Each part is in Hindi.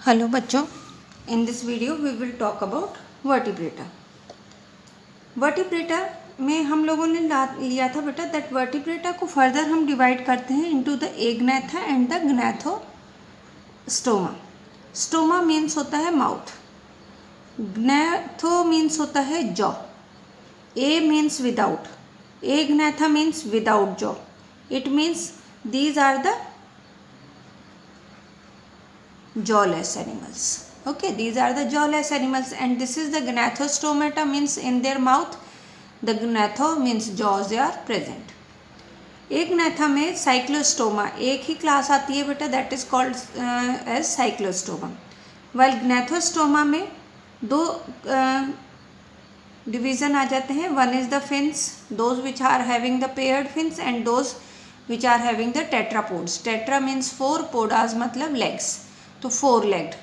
हेलो बच्चों, in this video we will talk about vertebrata. Vertebrata में हम लोगों ने लिया था बेटा दैट वर्टिब्रेटा को फर्दर हम डिवाइड करते हैं into the agnatha and the gnathostoma. Stoma means होता है माउथ, ग्नैथो मीन्स होता है jaw, a means without, agnatha means without jaw. It means these are the jawless animals. Okay, these are the jawless animals and this is the gnathostomata means in their mouth, the gnatho means jaws they are present. एक gnatha में cyclostoma एक ही क्लास आती है बेटा, that is called as cyclostoma, while gnathostoma में दो डिवीजन आ जाते हैं. One is the fins, those which are having the paired fins and those which are having the tetrapods. tetra means four, podas मतलब legs, तो फोर लेग्ड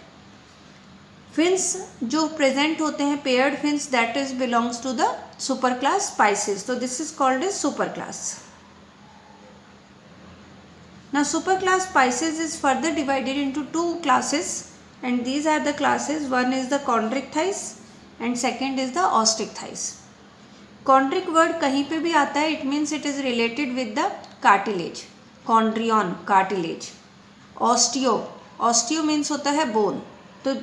फिन्स जो प्रेजेंट होते हैं paired fins, that is belongs to the super class Pisces. तो this is called as super class. Now super class Pisces is further divided into two classes and these are the classes. One is the chondrichthyes and second is the osteichthyes. Chondric word कहीं पे भी आता है, it means it is related with the cartilage. कॉन्ड्रियन cartilage. Osteo, osteo means होता है बोन. तो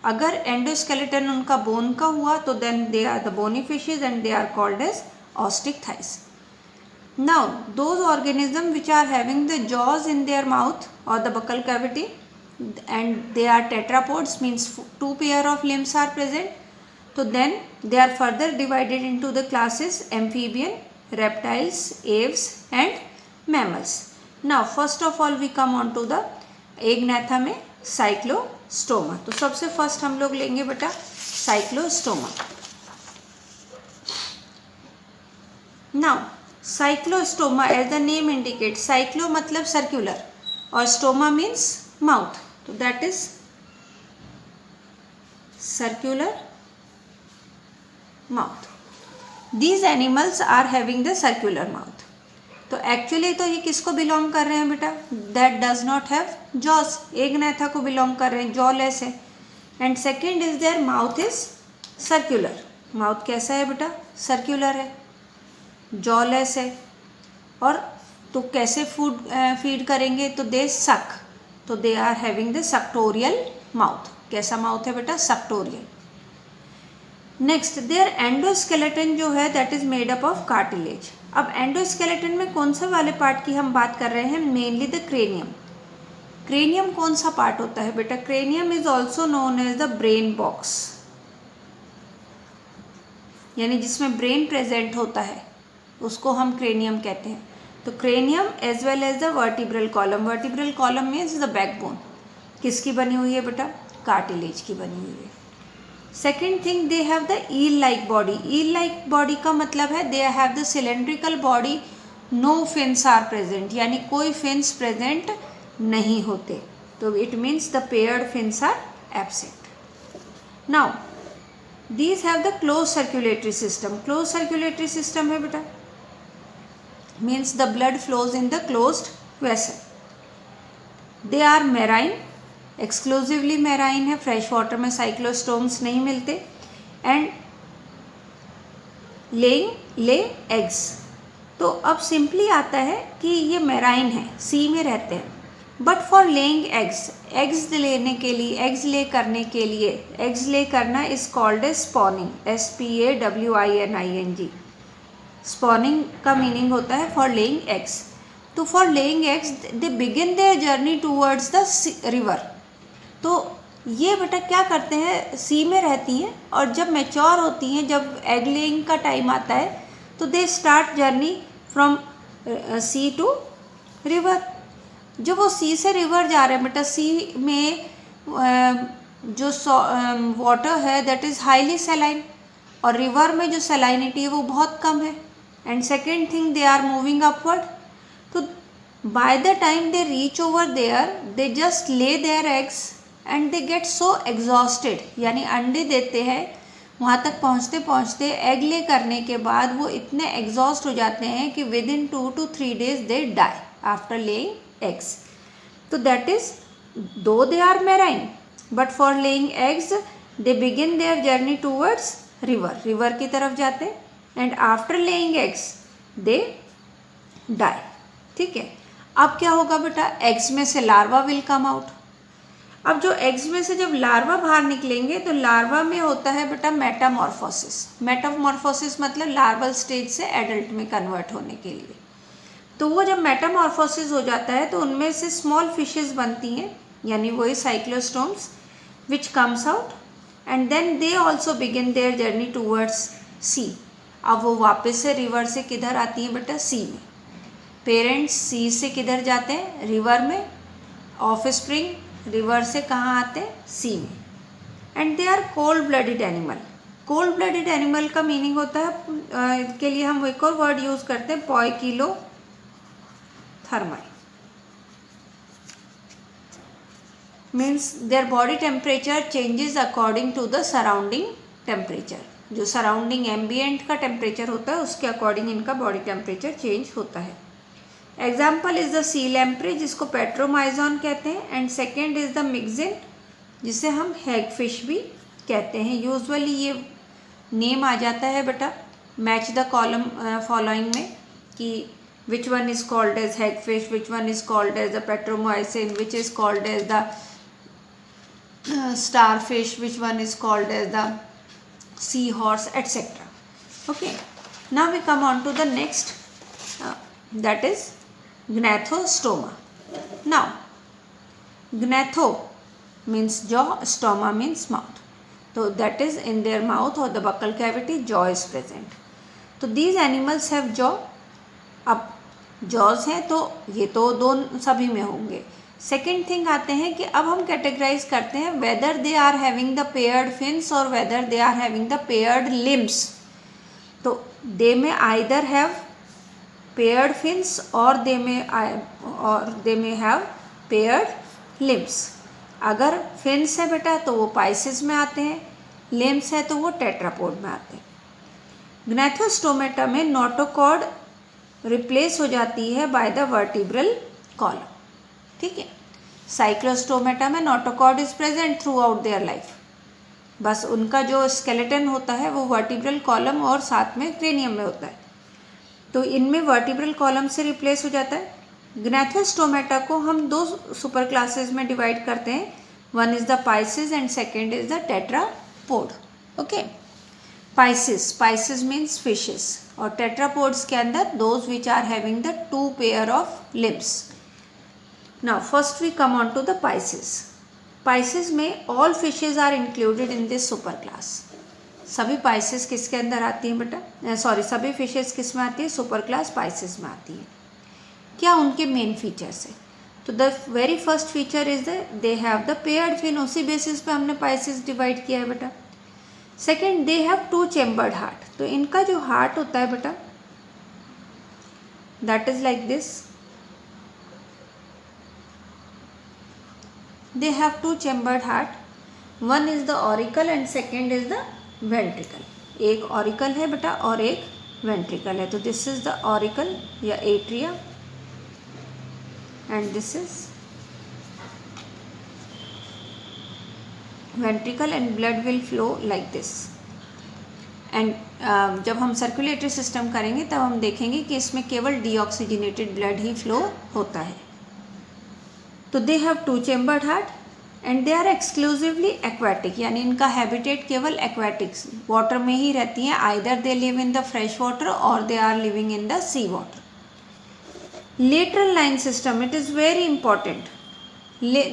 अगर एंडोस्केलेटन उनका बोन का हुआ तो then they are the bony fishes and they are called as osteichthyes. Now those organism which are having the jaws in their mouth और the buccal cavity and they are tetrapods means two pair of limbs are present. तो then they are further divided into the classes amphibian, reptiles, aves and mammals. Now first of all we come on to the agnatha में साइक्लोस्टोमा. तो सबसे फर्स्ट हम लोग लेंगे बेटा cyclostoma. Now cyclostoma as the name indicate, cyclo मतलब सर्कुलर और स्टोमा मीन्स माउथ, तो that is circular mouth. These animals are having the circular mouth. तो एक्चुअली तो ये किसको बिलोंग कर रहे हैं बेटा, that does not have jaws, agnatha को बिलोंग कर रहे हैं, जॉ लेस है. And second is their mouth is circular. Mouth कैसा है बेटा, सर्कुलर है, जॉ लेस है. और तो कैसे फूड फीड करेंगे, तो दे सक, तो they are having the suctorial mouth. कैसा माउथ है बेटा, सक्टोरियल. नेक्स्ट देयर एंडोस्केलेटन जो है that is made up of cartilage. अब एंडोस्केलेटन में कौन से वाले पार्ट की हम बात कर रहे हैं, मेनली द क्रेनियम. क्रेनियम कौन सा पार्ट होता है बेटा, cranium is also known as the brain box, यानी जिसमें ब्रेन प्रेजेंट होता है उसको हम क्रेनियम कहते हैं. तो cranium as well as the vertebral column. Vertebral column means the backbone. किसकी बनी हुई है बेटा, कार्टिलेज की बनी हुई है. Second thing they have the eel like body. Eel like body का मतलब है they have the cylindrical body, no fins are present, यानी कोई फिन्स प्रेजेंट नहीं होते. तो it means the paired fins are absent. Now these have the close circulatory system. Close circulatory system है बेटा, means the blood flows in the closed vessel. They are marine, exclusively marine है, फ्रेश वाटर में साइक्लोस्टोम्स नहीं मिलते. And lay eggs. तो अब सिंपली आता है कि ये मेराइन है, सी में रहते हैं, but for laying eggs, eggs लेने के लिए, एग्स ले करने के लिए, एग्स ले करना is called a spawning, SPAWINING. Spawning का मीनिंग होता है फॉर लेइंग एग्स. तो for laying eggs they begin their journey towards the river. तो ये बेटा क्या करते हैं, सी में रहती हैं और जब मैच्योर होती हैं, जब एग लेइंग का टाइम आता है तो they start journey from sea to river. जब वो सी से रिवर जा रहे हैं बेटा, सी में जो वाटर है दैट इज़ हाईली सेलाइन और रिवर में जो सेलाइनिटी है वो बहुत कम है. And second thing they are moving upward. तो by the time they reach over there they just lay their eggs and they get so exhausted, यानी अंडे देते हैं, वहाँ तक पहुँचते पहुँचते एग ले करने के बाद वो इतने एग्जॉस्ट हो जाते हैं कि within 2 to 3 days they die after laying eggs. तो that is though they are marine but for laying eggs they begin their journey towards river, river की तरफ जाते हैं, and after laying eggs they die. ठीक है, अब क्या होगा बेटा, एग्स में से लार्वा विल कम आउट। अब जो एग्स में से जब लार्वा बाहर निकलेंगे तो लार्वा में होता है बेटा मेटामॉर्फोसिस। मेटामॉर्फोसिस मतलब लार्वल स्टेज से एडल्ट में कन्वर्ट होने के लिए। तो वो जब मेटामॉर्फोसिस हो जाता है तो उनमें से स्मॉल फिशेस बनती हैं, यानी वही cyclostomes, which comes out and then they also begin their journey towards sea. अब वो वापस से रिवर से किधर आती हैं बेटा, सी में। पेरेंट्स सी से किधर जाते हैं, रिवर में। ऑफ स्प्रिंग रिवर से कहाँ आते हैं, सी में। And they are cold blooded animal. Cold blooded animal का मीनिंग होता है, के लिए हम एक और वर्ड यूज करते हैं, poikilothermal, means their body temperature changes according to the surrounding temperature. जो सराउंडिंग एम्बियंट का टेम्परेचर होता है उसके अकॉर्डिंग इनका बॉडी टेम्परेचर चेंज होता है। Example is the sea lamprey जिसको पेट्रोमाइजॉन कहते हैं, and second is the myxine जिसे हम हैगफिश भी कहते हैं। यूजुअली ये नेम आ जाता है बेटा मैच द कॉलम फॉलोइंग में, कि which one is called as hagfish, which one is called as the petromyzon, which is called as the starfish, which one is called as the seahorse, etc. Okay, now we come on to the next, that is gnathostoma. Now gnatho means jaw, stoma means mouth, so that is in their mouth or the buccal cavity jaw is present. तो these animals have jaw. अब jaws हैं तो ये तो दोनों सभी में होंगे। सेकेंड थिंग आते हैं कि अब हम कैटेगराइज करते हैं whether they are having the paired fins और whether they are having the paired limbs. तो दे में आइदर हैव पेयर्ड फिन्स और दे में हैव पेयर्ड लिम्स। अगर फिन्स है बेटा तो वो पाइसिस में आते हैं, लिम्स है तो वो टेट्रापोड में आते हैं। ग्नैथोस्टोमेटा में नोटोकॉर्ड रिप्लेस हो जाती है बाय द वर्टिब्रल कॉलम। ठीक है, साइक्लोस्टोमेटा में notochord is present through out their life, बस उनका जो स्केलेटन होता है वो वर्टिब्रल कॉलम और साथ में क्रेनियम में होता है, तो इनमें वर्टिब्रल कॉलम से रिप्लेस हो जाता है। ग्नैथोस्टोमेटा को हम दो सुपर क्लासेस में डिवाइड करते हैं, one is the pisces and second is the tetrapod. Okay, pisces means fishes, और टेट्रापोड्स के अंदर those which are having the two pair of limbs. Now first we come on to the Pisces. Pisces में all fishes are included in this super class. सभी Pisces किसके अंदर आती हैं बेटा, सभी फिशेस किस में आती है, सुपर क्लास Pisces में आती है। क्या उनके मेन फीचर्स है, तो the very first feature is they have the paired fin, उसी बेसिस पे हमने Pisces डिवाइड किया है बेटा। Second, they have two chambered heart, तो इनका जो हार्ट होता है बेटा that is like this, they have two chambered heart, one is the auricle and second is the ventricle. एक ऑरिकल है बेटा और एक वेंट्रिकल है, तो दिस इज द ऑरिकल या atria and this is ventricle and blood will flow like this. And जब हम सर्कुलेटरी सिस्टम करेंगे तब हम देखेंगे कि इसमें केवल डीऑक्सीजनेटेड ब्लड ही फ्लो होता है। तो they have two chambered heart and they are exclusively aquatic, यानी इनका हैबिटेट केवल एक्वाटिक्स वाटर में ही रहती हैं, either they live in the fresh water और they are living in the sea water. Lateral line system, it is very important,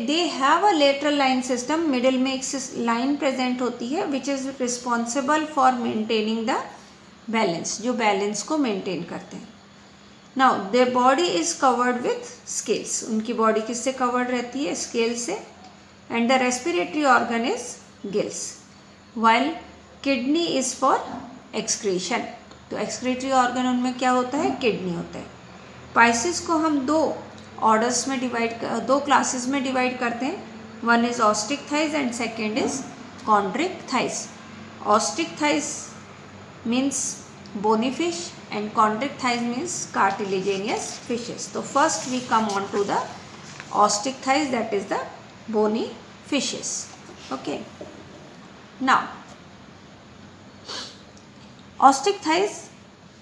they have a lateral line system, middle में एक लाइन प्रेजेंट होती है which is responsible for maintaining the balance, जो बैलेंस को मेंटेन करते हैं। Now their body is covered with scales, उनकी बॉडी किससे कवर्ड रहती है, स्केल से, and the respiratory organ is gills, while kidney is for excretion, तो एक्सक्रीटरी ऑर्गन उनमें क्या होता है, किडनी होता है। पाइसिस को हम दो ऑर्डर्स में दो क्लासेस में डिवाइड करते हैं, one is osteichthyes and second is chondrichthyes. Osteichthyes means bony fish and chondric thighs means cartilaginous fishes. So first we come on to the ostrich thighs, that is the bony fishes. Okay, now ostrich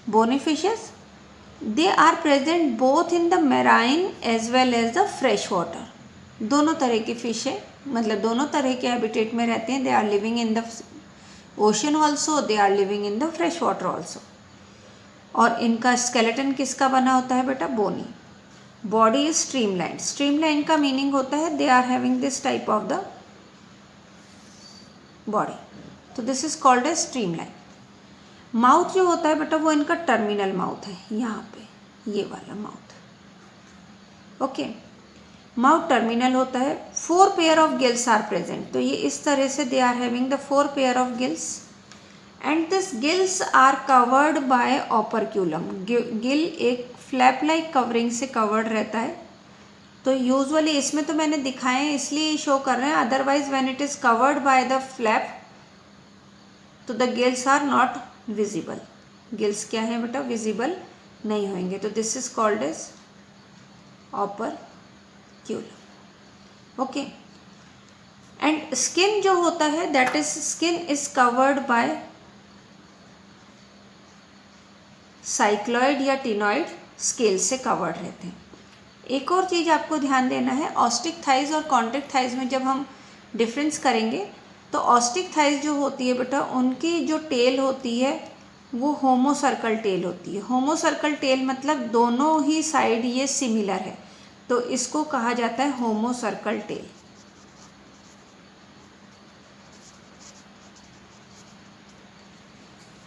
bony fishes, they are present both in the marine as well as the fresh water. दोनों तरह की फिश है, मतलब दोनों तरह के हैबिटेट में रहते हैं. They are living in the ocean also, they are living in the fresh water also. और इनका स्केलेटन किसका बना होता है बेटा? Bony. Body is streamline. Streamline का मीनिंग होता है they are having this type of the body, तो this is called as streamline. Mouth जो होता है बेटा वो इनका टर्मिनल माउथ है, यहाँ पे ये वाला माउथ. ओके, माउथ टर्मिनल होता है. 4 pair of gills are present, तो ये इस तरह से they are having the 4 pair of gills and this gills are covered by operculum. Gill एक फ्लैप लाइक कवरिंग से कवर्ड रहता है. तो यूजुअली इसमें तो मैंने दिखाए हैं इसलिए शो कर रहे हैं, otherwise when it is covered by the flap तो the gills are not visible. Gills क्या है बेटा? विजिबल नहीं होंगे. तो this is called as operculum. Okay, and skin जो होता है that is skin is covered by cycloid या टिनॉइड स्केल से कवर्ड रहते हैं. एक और चीज़ आपको ध्यान देना है, ऑस्टिक थाइज और कॉन्ट्रिक थाइज में जब हम डिफरेंस करेंगे तो ऑस्टिक थाइज जो होती है बेटा उनकी जो टेल होती है वो होमो सर्कल टेल होती है. होमो सर्कल टेल मतलब दोनों ही साइड ये सिमिलर है, तो इसको कहा जाता है होमो सर्कल टेल.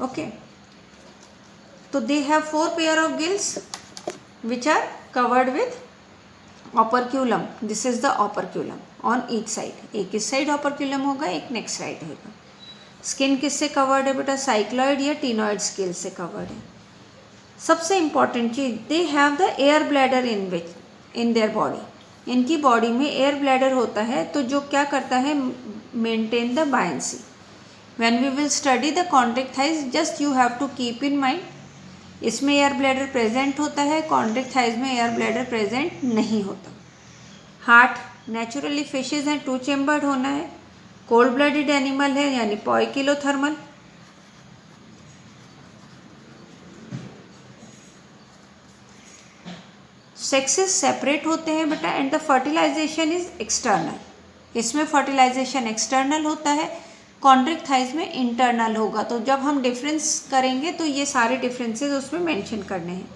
ओके, तो they have 4 pair of gills which are covered with operculum. This is the operculum on each side. एक इस साइड ऑपरक्यूलम होगा, एक नेक्स्ट साइड होगा. स्किन किससे कवर्ड है बेटा? साइक्लॉइड या टिनॉइड स्केल से कवर्ड है. सबसे इंपॉर्टेंट चीज, they have the air bladder in their body. इनकी बॉडी में एयर ब्लैडर होता है, तो जो क्या करता है? Maintain the buoyancy. When we will study the chondrichthyes just you have to keep in mind, इसमें एयर ब्लैडर प्रेजेंट होता है, कॉन्ट्रिक थाइज में एयर ब्लैडर प्रेजेंट नहीं होता. हार्ट नेचुरली फिशेज हैं 2 चेम्बर्ड होना है. कोल्ड ब्लडेड एनिमल है यानी पॉइकिलोथर्मल. सेक्सेस सेपरेट होते हैं बेटा and the fertilization is external. इसमें फर्टिलाइजेशन एक्सटर्नल होता है, कॉन्ट्रिक थाइज में इंटरनल होगा. तो जब हम डिफरेंस करेंगे तो ये सारे डिफरेंसेस उसमें मेंशन करने हैं.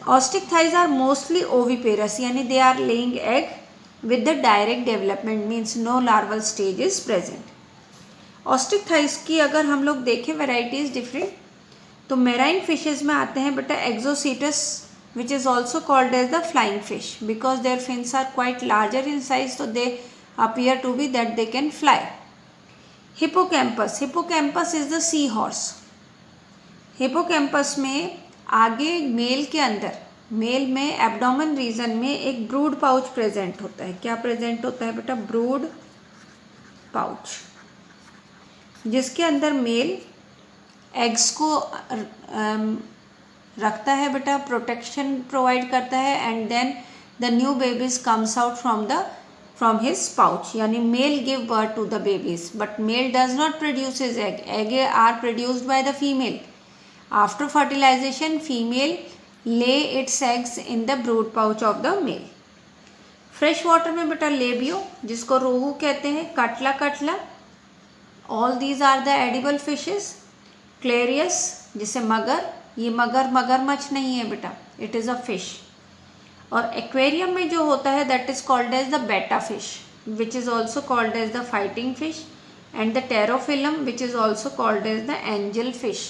Osteichthyes are mostly oviparous यानी they are laying egg with the direct development means no larval stage is present. Osteichthyes की अगर हम लोग देखें वेराइटीज डिफरेंट, तो मेराइन फिशेज में आते हैं बेटा exocoetus which is also called as the flying fish because their fins are quite larger in size, so they appear to be that they can fly. Hippocampus is the sea horse. Hippocampus में आगे मेल के अंदर, मेल में एब्डोमेन रीजन में एक ब्रूड पाउच प्रेजेंट होता है. क्या प्रेजेंट होता है बेटा? ब्रूड पाउच, जिसके अंदर मेल एग्स को रखता है बेटा, प्रोटेक्शन प्रोवाइड करता है and then the new babies comes out from his pouch. यानी male give birth to the babies but male does not produce his egg. Egg are produced by the female. After fertilization female lay its eggs in the brood pouch of the male. Fresh water में बेटा लेबियो जिसको रोहू कहते हैं, catla, all these are the edible fishes. Clarias जिसे मगर, ये मगरमच्छ नहीं है बेटा, इट इज़ अ फिश. और एक्वेरियम में जो होता है that is called as the betta fish which is also called as the fighting fish and the pterophyllum which is also called as the angel fish.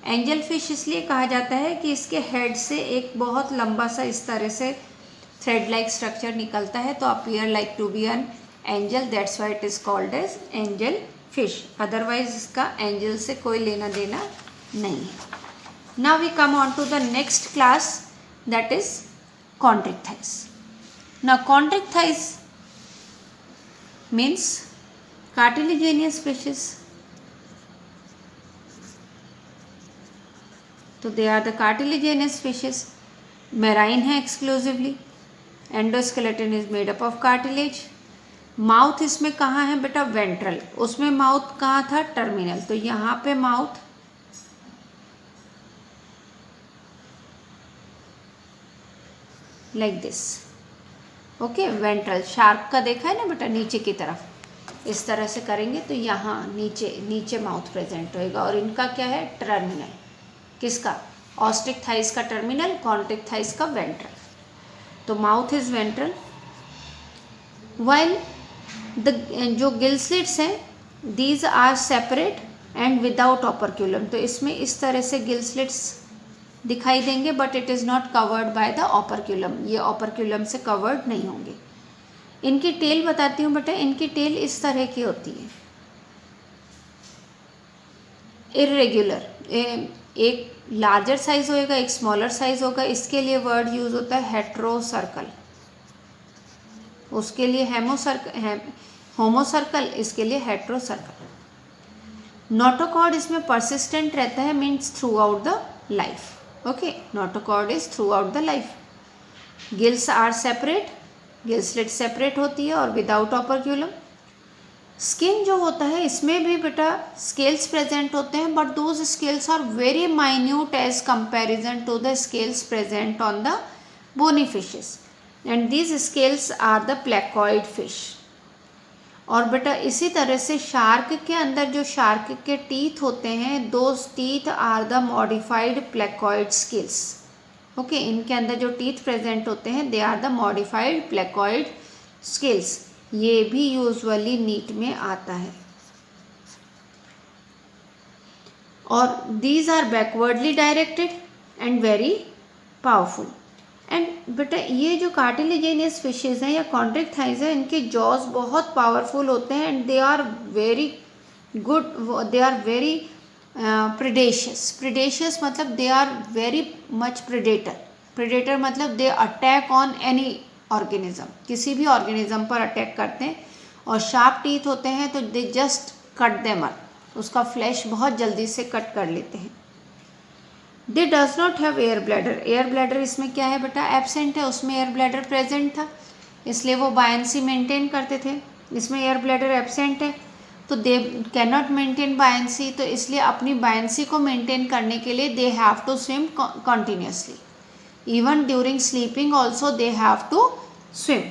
Angel fish इसलिए कहा जाता है कि इसके हेड से एक बहुत लंबा सा इस तरह से थ्रेड लाइक स्ट्रक्चर निकलता है, तो appear like to be an angel, that's why it is called as angel fish. Otherwise इसका एंजल से कोई लेना देना नहीं है. Now we come on to the next class that is chondrichthyes. Now chondrichthyes means cartilaginous fishes. तो they are the cartilaginous fishes. Marine है exclusively. Endoskeleton is made up of cartilage. Mouth इसमें कहाँ है बेटा, वेंट्रल, उसमें माउथ कहाँ था, टर्मिनल, तो यहाँ पे mouth like this, okay. Ventral shark का देखा है ना बेटा, नीचे की तरफ इस तरह से करेंगे तो यहाँ नीचे नीचे माउथ प्रेजेंट होएगा, और इनका क्या है, टर्मिनल, किसका, ऑस्टिक थाइस का टर्मिनल, कॉन्ट्रिक थाइस का वेंट्रल। तो mouth is ventral, while the जो गिल स्लिट्स हैं these are separate and without operculum, तो इसमें इस तरह से गिल स्लिट्स दिखाई देंगे, but it is not covered by the operculum, ये ऑपरक्यूलम से कवर्ड नहीं होंगे। इनकी टेल बताती हूँ बेटा, इनकी टेल इस तरह की होती है, इरेग्युलर, एक लार्जर साइज होएगा, एक स्मॉलर साइज होगा, इसके लिए वर्ड यूज होता है हेट्रोसर्कल, उसके लिए होमोसर्कल, इसके लिए हेट्रोसर्कल। नोटोकॉर्ड इसमें परसिस्टेंट रहता है, means throughout the life, okay, notochord is throughout the life. Gills are separate, gill slit separate होती है और विदाउट ऑपरक्यूलम। स्किन जो होता है इसमें भी बेटा स्केल्स प्रेजेंट होते हैं, but those scales are very minute as comparison to the scales present on the bony fishes, and these scales are the placoid fish. और बेटा इसी तरह से शार्क के अंदर जो शार्क के टीथ होते हैं, those teeth are the modified placoid scales, okay, इनके अंदर जो टीथ प्रेजेंट होते हैं they are the modified placoid scales, ये भी यूजुअली नीट में आता है। और these are backwardly directed and very powerful. And बेटा ये जो कार्टिलेजिनियस फिशेज हैं या कॉन्ट्रिक थाइज है, इनके जॉज बहुत पावरफुल होते हैं, and they are very good, they are very predaceous, predaceous मतलब they are very much predator, predator मतलब they attack on any organism, किसी भी ऑर्गेनिज्म पर अटैक करते हैं, और शार्प टीथ होते हैं तो they just cut them up, उसका फ्लैश बहुत जल्दी से कट कर लेते हैं। दे does not have air bladder, air bladder इसमें क्या है बेटा, एब्सेंट है, उसमें एयर ब्लैडर प्रेजेंट था, इसलिए वो बायंसी मेंटेन करते थे, इसमें एयर ब्लैडर एब्सेंट है तो they can not maintain buoyancy, तो इसलिए अपनी बायंसी को मेंटेन करने के लिए they have to swim continuously, even during sleeping also they have to swim,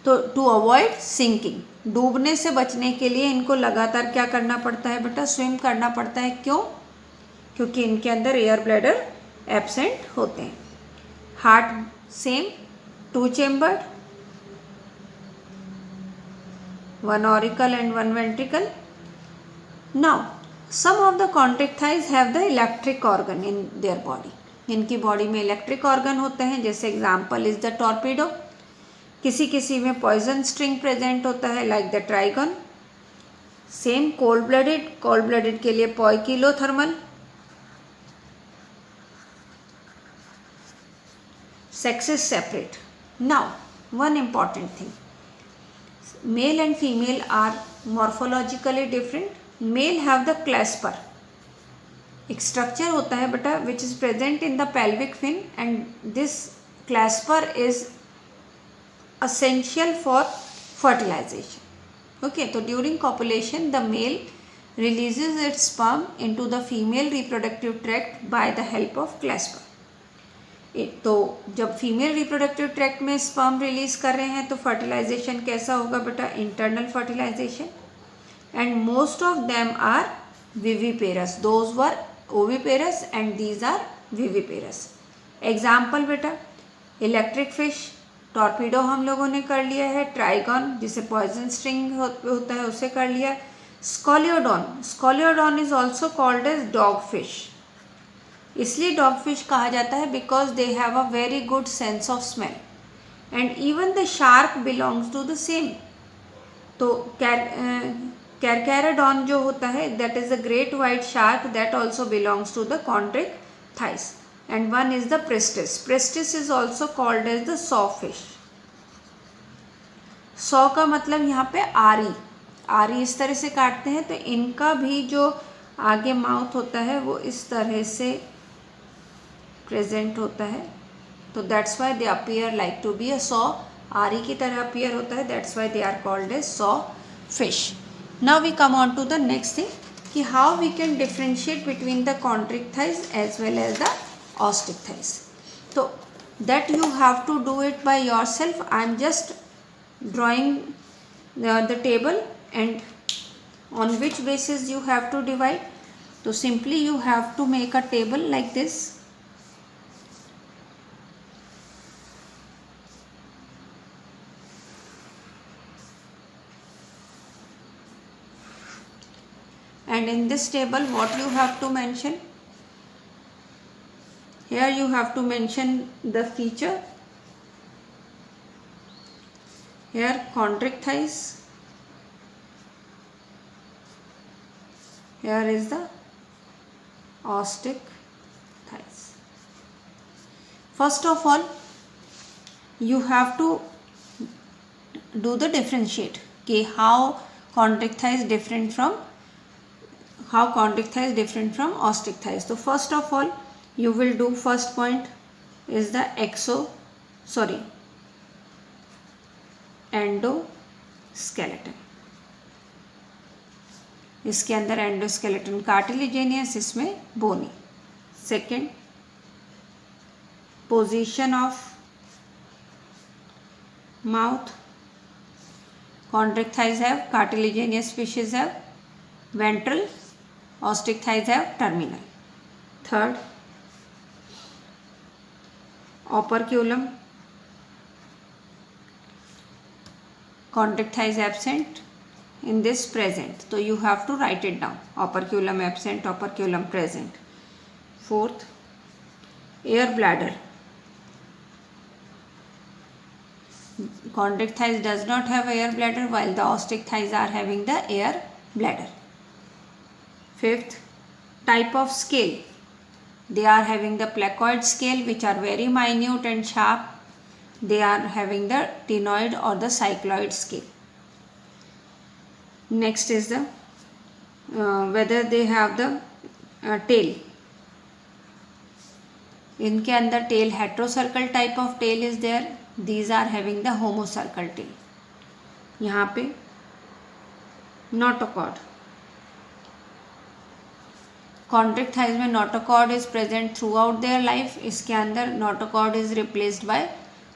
तो टू अवॉइड सिंकिंग, डूबने से बचने के लिए इनको लगातार क्या करना पड़ता है बेटा, स्विम करना पड़ता है। क्यों? क्योंकि इनके अंदर एयर ब्लैडर एब्सेंट होते हैं। Heart same, 2 chambered, 1 auricle and 1 ventricle. Now some of the constrict thighs have the electric organ in their body, इनकी बॉडी में इलेक्ट्रिक ऑर्गन होते हैं, जैसे एग्जाम्पल इज द टॉर्पीडो, किसी किसी में पॉइजन स्ट्रिंग प्रेजेंट होता है like the trygon. Same cold blooded के लिए poikilothermal, sexes separate. Now one important thing, male and female are morphologically different. Male have the clasper, एक स्ट्रक्चर होता है बेटा which is present in the pelvic fin, and this clasper is essential for fertilization. Okay, so during copulation the male releases its sperm into the female reproductive tract by the help of clasper. तो जब फीमेल रिप्रोडक्टिव ट्रैक्ट में स्पर्म रिलीज कर रहे हैं तो फर्टिलाइजेशन कैसा होगा बेटा, internal fertilisation, and most of them are viviparous, those were oviparous and these are viviparous. Example बेटा इलेक्ट्रिक फिश, टॉर्पीडो हम लोगों ने कर लिया है, ट्राइगन जिसे पॉइजन स्ट्रिंग होता है उसे कर लिया, Scoliodon is also called as dog fish, इसलिए डॉग फिश कहा जाता है because they have a very good sense of smell, and even the shark belongs to the same. तो कैरकैराडॉन जो होता है that is the great white shark, that also belongs to the Chondrichthyes, and one is the Pristis, Pristis is also called as the saw fish. Saw का मतलब यहाँ पे आरी इस तरह से काटते हैं, तो इनका भी जो आगे माउथ होता है वो इस तरह से प्रेजेंट होता है, तो that's why they appear like to be a saw आरी की तरह अपीयर होता है, that's why they are called as saw fish. Now we come on to the next thing कि how we can differentiate between the Chondrichthyes as well as the Osteichthyes. तो that you have to do it by yourself. I am just drawing the table and on which basis you have to divide. So simply you have to make a table like this. And in this table what you have to mention? Here you have to mention the feature. Here chondric thighs. Here is the ostic thighs. First of all, you have to do the differentiate. Okay, how chondric thighs different from ostic thighs. So first of all, you will do first point is the endoskeleton. इसके अंदर एंडोस्केलेटन कार्टिलेजेनियस, इसमें bony. Second, position of mouth. chondric thighs have cartilaginous, fishes have ventral, ostic thighs have terminal. Third, operculum. Chondric thighs absent, in this present. So you have to write it down. Operculum absent, operculum present. Fourth, air bladder. Chondric thighs does not have air bladder, while the ostic thighs are having the air bladder. Fifth, type of scale. They are having the placoid scale, which are very minute and sharp. They are having the ctenoid or the cycloid scale. Next is the whether they have the tail. इनके अंदर tail heterocircle type of tail is there. These are having the homocircle tail. यहाँ पे notochord. Chondric thighs में notochord is present throughout their life. इसके अंदर notochord is replaced by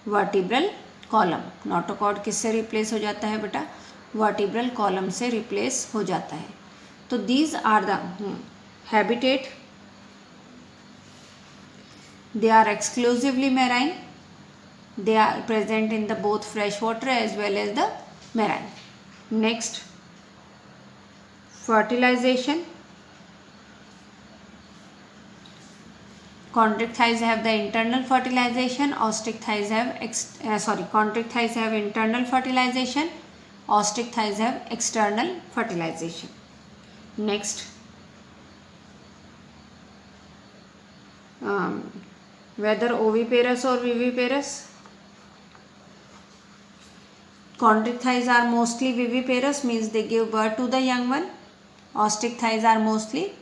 vertebral column. Notochord किससे रिप्लेस हो जाता है बेटा? वर्टिब्रल कॉलम से रिप्लेस हो जाता है. तो these are the habitat. They are exclusively marine. They are present in the both fresh water as well as the marine. Next, fertilisation. Chondric thighs have the internal fertilization. Chondric thighs have internal fertilization. Ostic thighs have external fertilization. Next, whether oviparous or viviparous. Chondric thighs are mostly viviparous, means they give birth to the young one. Ostic thighs are mostly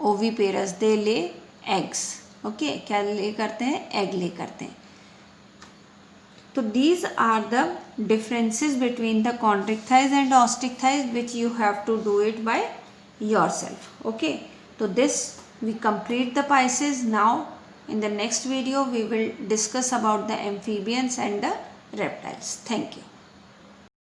oviparous, they lay eggs. Okay, क्या ले करते हैं? एग ले करते हैं. तो these are the differences between the chondric thighs and ostic thighs, which you have to do it by yourself. Okay, so this we complete the Pisces. Now in the next video we will discuss about the amphibians and the reptiles. Thank you.